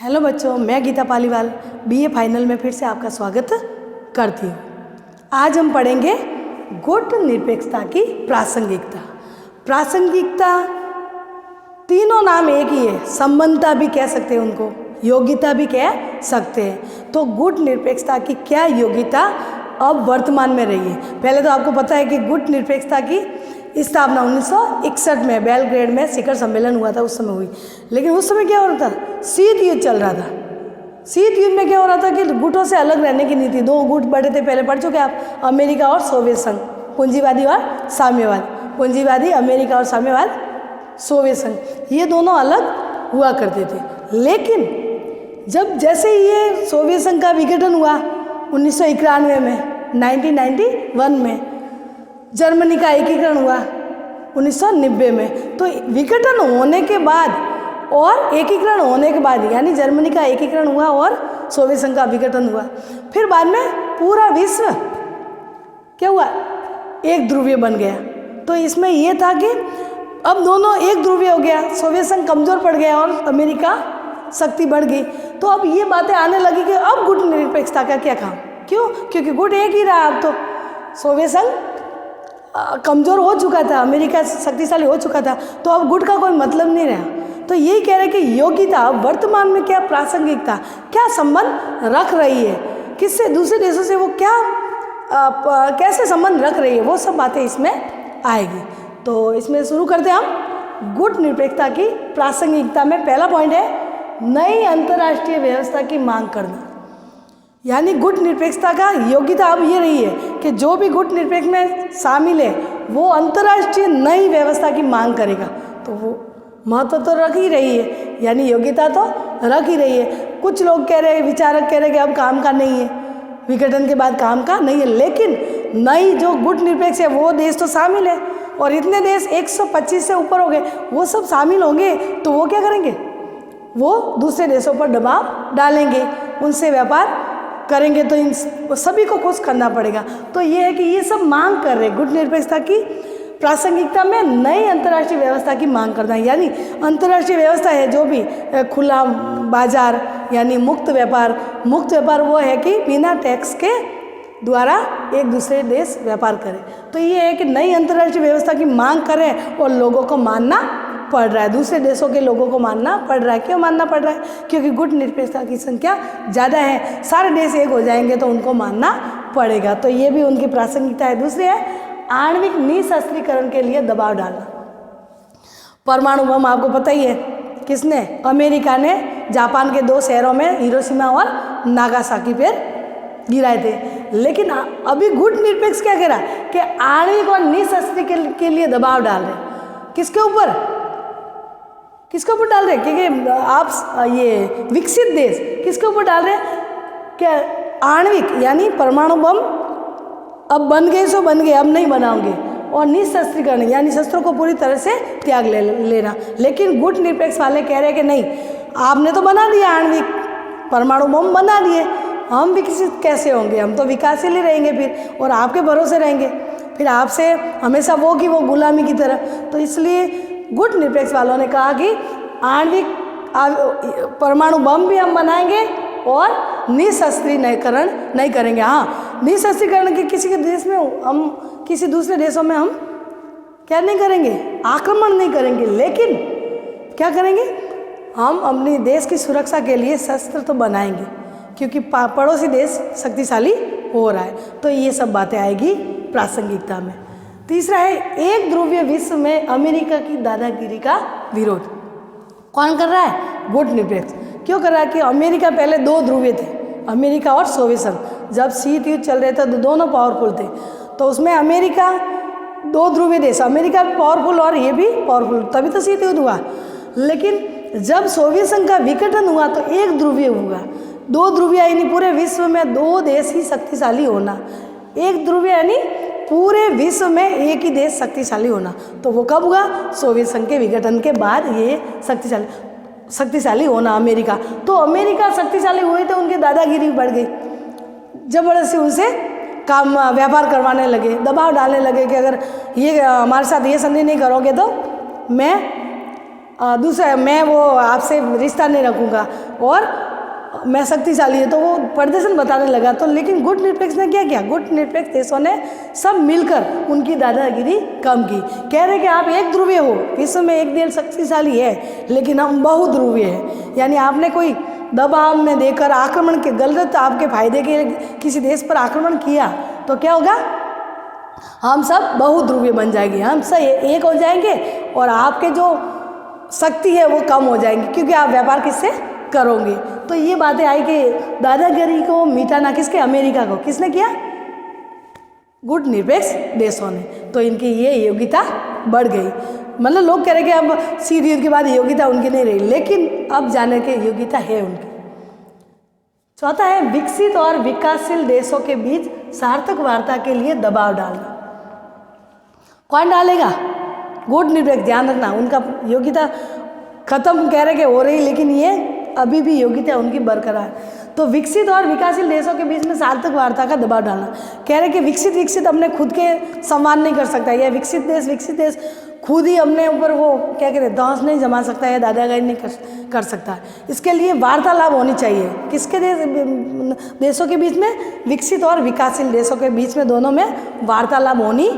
Hello बच्चों, मैं Gita Paliwal BA final में फिर से आपका स्वागत करती हूँ। आज हम पढ़ेंगे गुट निरपेक्षता की प्रासंगिकता। प्रासंगिकता तीनों नाम एक ही है, संबंधता भी कह सकते हैं उनको, योग्यता भी कह सकते हैं। तो गुट निरपेक्षता की क्या योग्यता अब वर्तमान में रही है। पहले तो आपको पता है कि गुट निरपेक्षता की स्थापना 1961 में बेलग्रेड में शिखर सम्मेलन हुआ था, उस समय हुई। लेकिन उस समय क्या हो रहा था, शीत युद्ध चल रहा था। शीत युद्ध में क्या हो रहा था कि गुटों से अलग रहने की नीति, दो गुट बड़े थे, पहले पढ़ चुके आप, अमेरिका और सोवियत संघ, पूंजीवादी और साम्यवाद, पूंजीवादी अमेरिका और साम्यवाद सोवियत संघ, ये दोनों अलग हुआ करते थे। लेकिन जब जैसे ये सोवियत संघ का विघटन हुआ 1991 में, 1991 में जर्मनी का एकीकरण हुआ 1990 में। तो विघटन होने के बाद और एकीकरण होने के बाद, यानी जर्मनी का एकीकरण हुआ और सोवियत संघ का विघटन हुआ, फिर बाद में पूरा विश्व क्या हुआ, एक ध्रुवीय बन गया। तो इसमें यह था कि अब दोनों एक ध्रुवीय हो गया, सोवियत संघ कमज़ोर पड़ गया और अमेरिका शक्ति बढ़ गई। तो अब ये बातें आने लगी कि अब गुट निरपेक्षता का क्या काम, क्यों, क्योंकि गुट एक ही रहा। अब तो सोवियत संघ कमज़ोर हो चुका था, अमेरिका शक्तिशाली हो चुका था, तो अब गुट का कोई मतलब नहीं रहा। तो यही कह रहे कि योग्यता वर्तमान में क्या प्रासंगिकता, क्या संबंध रख रही है, किससे, दूसरे देशों से वो क्या कैसे संबंध रख रही है, वो सब बातें इसमें आएगी। तो इसमें शुरू करते हैं हम गुट निरपेक्षता की प्रासंगिकता में। पहला पॉइंट है नई अंतर्राष्ट्रीय व्यवस्था की मांग करना। यानी गुट निरपेक्षता का योग्यता अब ये रही है कि जो भी गुट निरपेक्ष में शामिल है वो अंतर्राष्ट्रीय नई व्यवस्था की मांग करेगा। तो वो महत्व तो रख ही रही है, यानी योग्यता तो रख ही रही है। कुछ लोग कह रहे हैं, विचारक कह रहे हैं कि अब काम का नहीं है, विघटन के बाद काम का नहीं है, लेकिन नई जो गुट निरपेक्ष है वो देश तो शामिल है, और इतने देश 125 से ऊपर हो गए, वो सब शामिल होंगे। तो वो क्या करेंगे, वो दूसरे देशों पर दबाव डालेंगे, उनसे व्यापार करेंगे, तो इन सभी को खुश करना पड़ेगा। तो ये है कि ये सब मांग कर रहे हैं गुट निरपेक्षता की प्रासंगिकता में नई अंतर्राष्ट्रीय व्यवस्था की मांग करना। यानी अंतर्राष्ट्रीय व्यवस्था है जो भी खुला बाजार, यानी मुक्त व्यापार। मुक्त व्यापार वो है कि बिना टैक्स के द्वारा एक दूसरे देश व्यापार करें। तो ये है कि नई अंतर्राष्ट्रीय व्यवस्था की मांग करें और लोगों को मानना पड़ रहा है, दूसरे देशों के लोगों को मानना पड़ रहा है। क्यों मानना पड़ रहा है, क्योंकि गुट निरपेक्षता की संख्या ज़्यादा है, सारे देश एक हो जाएंगे तो उनको मानना पड़ेगा। तो ये भी उनकी प्रासंगिकता है। दूसरी है आणविक निशस्त्रीकरण के लिए दबाव डालना। परमाणु बम आपको पता ही है, किसने, अमेरिका ने जापान के 2 शहरों में हिरोशिमा और नागासाकी पर गिराए थे। लेकिन अभी गुट निरपेक्ष क्या कह रहा है कि आणविक और निशस्त्रीकरण के लिए दबाव डाल रहे हैं। किसके ऊपर, किसके ऊपर डाल रहे हैं, क्योंकि आप ये विकसित देश किसके ऊपर डाल रहे हैं कि आणविक यानी परमाणु बम अब बन गए सो बन गए, अब नहीं बनाओगे, और निशस्त्रीकरण यानी शस्त्रों को पूरी तरह से त्याग लेना। लेकिन गुट निरपेक्ष वाले कह रहे हैं कि नहीं, आपने तो बना दिया, आणविक परमाणु बम बना दिए, हम विकसित कैसे होंगे, हम तो विकासशील ही रहेंगे फिर, और आपके भरोसे रहेंगे, फिर आपसे हमेशा वो की वो गुलामी की तरह। तो इसलिए गुट निरपेक्ष वालों ने कहा कि आणविक परमाणु बम भी हम बनाएंगे और निशस्त्रीकरण नहीं करेंगे। हाँ, निशस्त्रीकरण के किसी के देश में हम, किसी दूसरे देशों में हम क्या नहीं करेंगे, आक्रमण नहीं करेंगे, लेकिन क्या करेंगे, हम अपने देश की सुरक्षा के लिए शस्त्र तो बनाएंगे, क्योंकि पड़ोसी देश शक्तिशाली हो रहा है। तो ये सब बातें आएगी प्रासंगिकता में। तीसरा है एक ध्रुवीय विश्व में अमेरिका की दादागिरी का विरोध। कौन कर रहा है, गुट निरपेक्ष। क्यों कर रहा है कि अमेरिका पहले 2 ध्रुवीय थे, अमेरिका और सोवियत संघ। जब शीत युद्ध चल रहे थे तो दोनों पावरफुल थे, तो उसमें अमेरिका 2 ध्रुवीय देश, अमेरिका भी पावरफुल और ये भी पावरफुल, तभी तो शीत युद्ध हुआ। लेकिन जब सोवियत संघ का विघटन हुआ तो एक ध्रुवीय हुआ, 2 ध्रुवीय यानी पूरे विश्व में 2 देश ही शक्तिशाली होना, एक ध्रुवीय यानी पूरे विश्व में एक ही देश शक्तिशाली होना। तो वो कब हुआ, सोवियत संघ के विघटन के बाद ये शक्तिशाली होना अमेरिका। तो अमेरिका शक्तिशाली हुई तो उनकी दादागिरी बढ़ गई, जबरदस्ती उनसे काम व्यापार करवाने लगे, दबाव डालने लगे कि अगर ये हमारे साथ ये संधि नहीं करोगे तो मैं दूसरा मैं वो आपसे रिश्ता नहीं रखूँगा और मैं शक्तिशाली है, तो वो प्रदर्शन बताने लगा। तो लेकिन गुट निरपेक्ष ने क्या किया, गुट निरपेक्ष देशों ने सब मिलकर उनकी दादागिरी कम की। कह रहे कि आप एक ध्रुवीय हो, विश्व में एक देश शक्तिशाली है लेकिन हम बहुध्रुवीय हैं। यानी आपने कोई दबाव में देकर आक्रमण के गलत आपके फायदे के किसी देश पर आक्रमण किया तो क्या होगा, हम सब बहुध्रुवीय बन जाएंगे, हम सब एक हो जाएंगे और आपके जो शक्ति है वो कम हो जाएंगी, क्योंकि आप व्यापार किससे करोगे। तो ये बातें आई कि दादागिरी को मिटाना किसके, अमेरिका को किसने किया, गुट निरपेक्ष देशों ने। तो इनकी ये योग्यता बढ़ गई। मतलब लोग कह रहे कि अब शीत युद्ध के बाद योग्यता उनकी नहीं रही, लेकिन अब जाने की योग्यता है उनकी। चौथा है विकसित और विकासशील देशों के बीच सार्थक वार्ता के लिए दबाव डालना। कौन डालेगा, गुट निरपेक्ष। ध्यान रखना, उनका योग्यता खत्म कह रहे कि हो रही, लेकिन ये अभी भी योग्यता उनकी बरकरार। तो विकसित और विकासशील देशों के बीच में सार्थक वार्ता का दबाव डालना। कह रहे कि विकसित अपने खुद के सम्मान नहीं कर सकता, यह विकसित देश खुद ही अपने ऊपर वो क्या कहते हैं दौस नहीं जमा सकता है, दादागिरी नहीं कर सकता। इसके लिए वार्तालाप होनी चाहिए। किसके देशों के बीच में, विकसित और विकासशील देशों के बीच में, दोनों में वार्तालाप होनी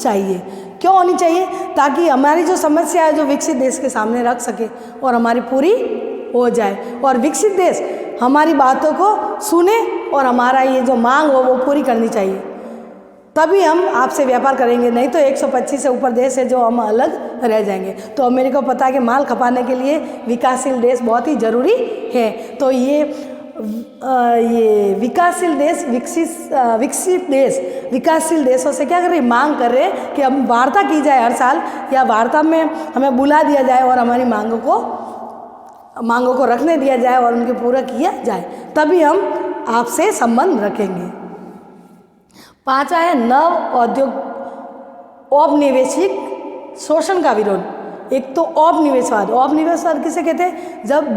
चाहिए। क्यों होनी चाहिए, ताकि हमारी जो समस्या है जो विकसित देश के सामने रख सके और हमारी पूरी हो जाए, और विकसित देश हमारी बातों को सुने और हमारा ये जो मांग हो वो पूरी करनी चाहिए, तभी हम आपसे व्यापार करेंगे। नहीं तो 125 से ऊपर देश है जो हम अलग रह जाएंगे। तो अमेरिका को पता है कि माल खपाने के लिए विकासशील देश बहुत ही ज़रूरी है। तो ये विकासशील देश विकसित देश विकासशील देशों से क्या कर रहे, मांग कर रहे हैं कि हम वार्ता की जाए हर साल, या वार्ता में हमें बुला दिया जाए और हमारी मांगों को रखने दिया जाए और उनके पूरा किया जाए, तभी हम आपसे संबंध रखेंगे। पांचवा है औपनिवेशिक शोषण का विरोध। एक तो औपनिवेशवाद किसे कहते हैं, जब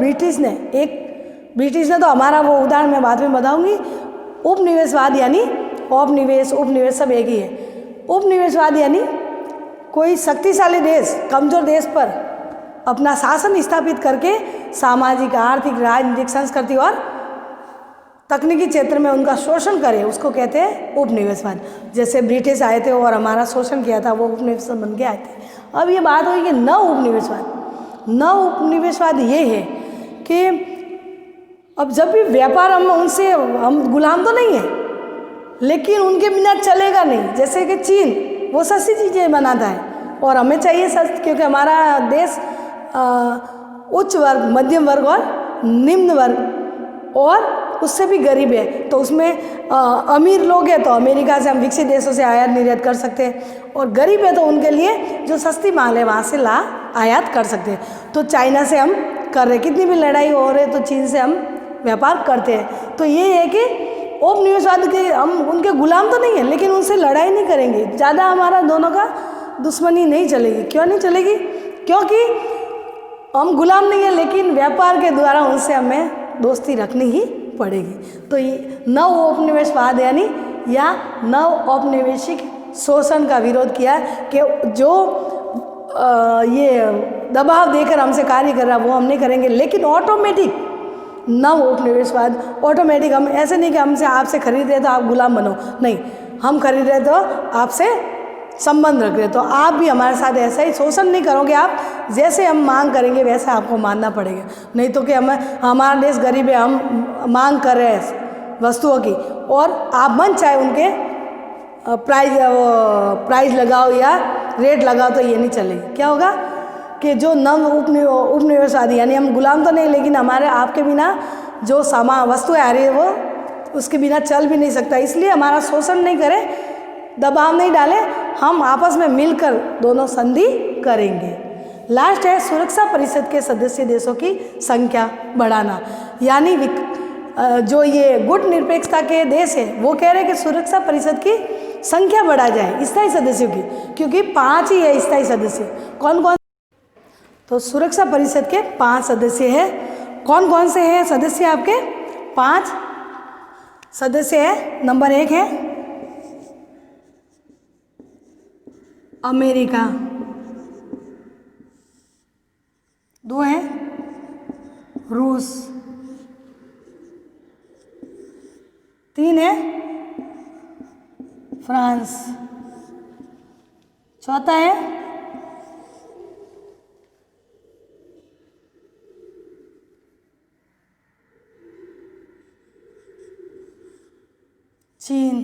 ब्रिटिश ने तो हमारा वो उदाहरण मैं बाद में बताऊंगी। उपनिवेशवाद यानी उपनिवेश सब एक ही है। उपनिवेशवाद यानी कोई शक्तिशाली देश कमजोर देश पर अपना शासन स्थापित करके सामाजिक, आर्थिक, राजनीतिक, संस्कृति और तकनीकी क्षेत्र में उनका शोषण करे, उसको कहते हैं उपनिवेशवाद। जैसे ब्रिटिश आए थे और हमारा शोषण किया था, वो उपनिवेशवाद बन के आए थे। अब ये बात हुई कि न उपनिवेशवाद ये है कि अब जब भी व्यापार हम गुलाम तो नहीं है, लेकिन उनके बिना चलेगा नहीं। जैसे कि चीन वो सस्ती चीज़ें बनाता है और हमें चाहिए सस्ती, क्योंकि हमारा देश उच्च वर्ग, मध्यम वर्ग और निम्न वर्ग और उससे भी गरीब है। तो उसमें अमीर लोग हैं तो अमेरिका से हम विकसित देशों से आयात निर्यात कर सकते हैं, और गरीब है तो उनके लिए जो सस्ती माल है वहाँ से आयात कर सकते हैं। तो चाइना से हम कर रहे, कितनी भी लड़ाई हो रही है तो चीन से हम व्यापार करते हैं। तो ये है कि उपनिवेशवाद के हम उनके गुलाम तो नहीं है, लेकिन उनसे लड़ाई नहीं करेंगे, ज़्यादा हमारा दोनों का दुश्मनी नहीं चलेगी। क्यों नहीं चलेगी, क्योंकि हम गुलाम नहीं है, लेकिन व्यापार के द्वारा उनसे हमें दोस्ती रखनी ही पड़ेगी। तो ये नव औपनिवेशवाद यानी या नव औपनिवेशिक शोषण का विरोध किया कि जो ये दबाव देकर हमसे कार्य कर रहा है वो हम नहीं करेंगे, लेकिन ऑटोमेटिक नव उपनिवेशवाद ऑटोमेटिक, हम ऐसे नहीं कि हमसे आपसे खरीद रहे तो आप गुलाम बनो, नहीं, हम खरीद रहे तो आपसे संबंध रख रहे, तो आप भी हमारे साथ ऐसा ही शोषण नहीं करोगे। आप जैसे हम मांग करेंगे वैसे आपको मानना पड़ेगा। नहीं तो कि हमारा देश गरीब है, हम मांग कर रहे हैं वस्तुओं की और आप मन चाहे उनके प्राइस लगाओ या रेट लगाओ, तो ये नहीं चलेगी। क्या होगा कि जो नव उपनिवेशवादी यानी हम गुलाम तो नहीं, लेकिन हमारे आपके बिना जो वस्तुएं आ रही है वो उसके बिना चल भी नहीं सकता। इसलिए हमारा शोषण नहीं करें, दबाव नहीं डाले, हम आपस में मिलकर दोनों संधि करेंगे। लास्ट है सुरक्षा परिषद के सदस्य देशों की संख्या बढ़ाना। यानी जो ये गुट निरपेक्षता के देश है वो कह रहे हैं कि सुरक्षा परिषद की संख्या बढ़ा जाए स्थायी सदस्यों की, क्योंकि 5 ही है स्थायी सदस्य। कौन कौन? तो सुरक्षा परिषद के 5 सदस्य हैं। कौन कौन से हैं सदस्य? आपके 5 सदस्य हैं। नंबर 1 है अमेरिका, 2 हैं रूस, 3 है फ्रांस, चौथा है चीन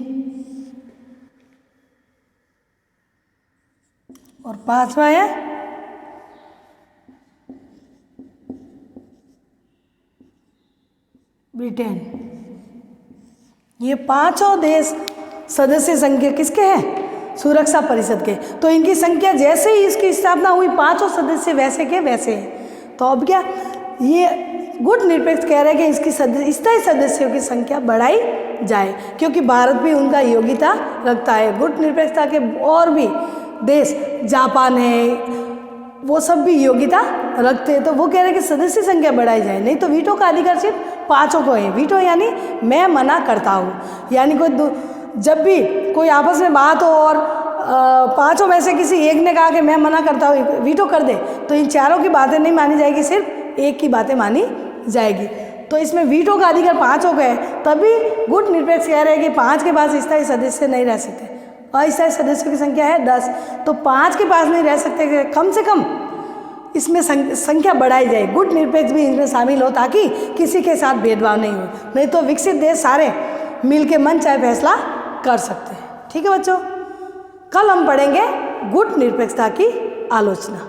और 5वां है ब्रिटेन। ये 5 देश सदस्य संघ के किसके हैं? सुरक्षा परिषद के। तो इनकी संख्या जैसे ही इसकी स्थापना हुई 5 सदस्य वैसे के वैसे हैं। तो अब क्या ये गुट निरपेक्ष कह रहे हैं कि इसकी स्थायी सदस्यों की संख्या बढ़ाई जाए, क्योंकि भारत भी उनका योग्यता रखता है। गुट निरपेक्षता के और भी देश, जापान है, वो सब भी योग्यता रखते हैं। तो वो कह रहे हैं कि सदस्य संख्या बढ़ाई जाए, नहीं तो वीटो का अधिकार सिर्फ 5 को है। वीटो यानी मैं मना करता हूँ, यानी कोई जब भी कोई आपस में बात हो और 5 में से किसी एक ने कहा कि मैं मना करता हूँ, वीटो कर दे, तो इन चारों की बातें नहीं मानी जाएगी, सिर्फ एक की बातें मानी जाएगी। तो इसमें वीटो का अधिकार 5 को है, तभी गुट निरपेक्ष कह रहे हैं कि 5 के पास स्थायी सदस्य नहीं रह सकते। अस्थायी सदस्यों की संख्या है 10, तो 5 के पास नहीं रह सकते, कम से कम इसमें संख्या बढ़ाई जाए। गुट निरपेक्ष भी इसमें शामिल हो ताकि किसी के साथ भेदभाव नहीं हो, नहीं तो विकसित देश सारे मिलके मन चाहे फैसला कर सकते हैं। ठीक है बच्चों, कल हम पढ़ेंगे गुट निरपेक्षता की आलोचना।